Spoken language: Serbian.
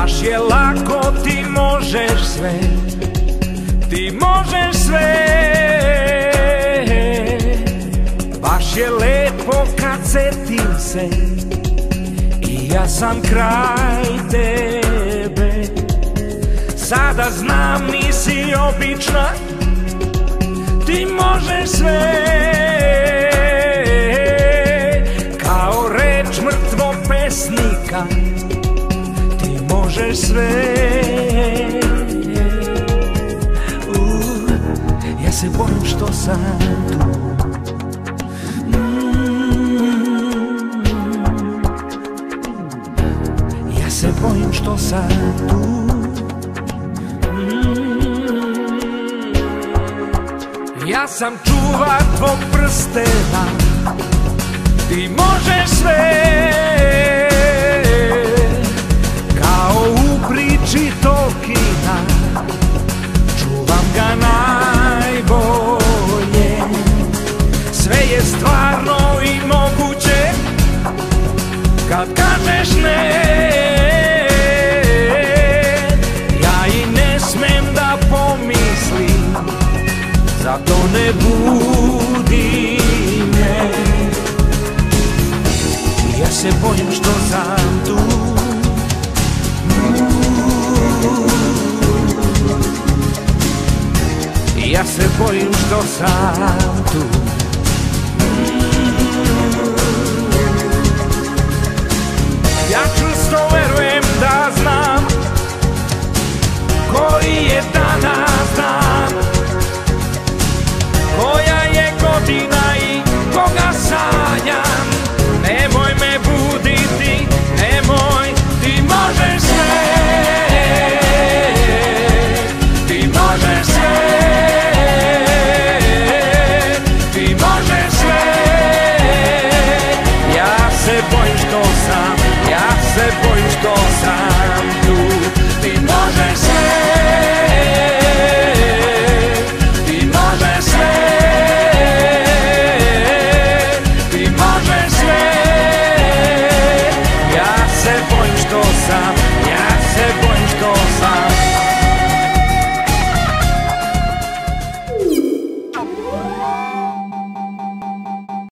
Baš je lako, ti možeš sve, ti možeš sve. Baš je lepo kad setim se i ja sam kraj tebe. Sada znam nisi obična, ti možeš sve. Kao reč mrtvog pesnika, ti možeš sve. Ja se bojim što sam tu, ja se bojim što sam tu. Ja sam čuvar tvog prstena, ti možeš sve. Kao u priči Tolkiena, čuvam ga najbolje. Sve je stvarno i moguće kad kažeš ne. Ja i ne smem da pomislim, zato ne budi me. Ja se bojim što sam tu, ja se bojim što sam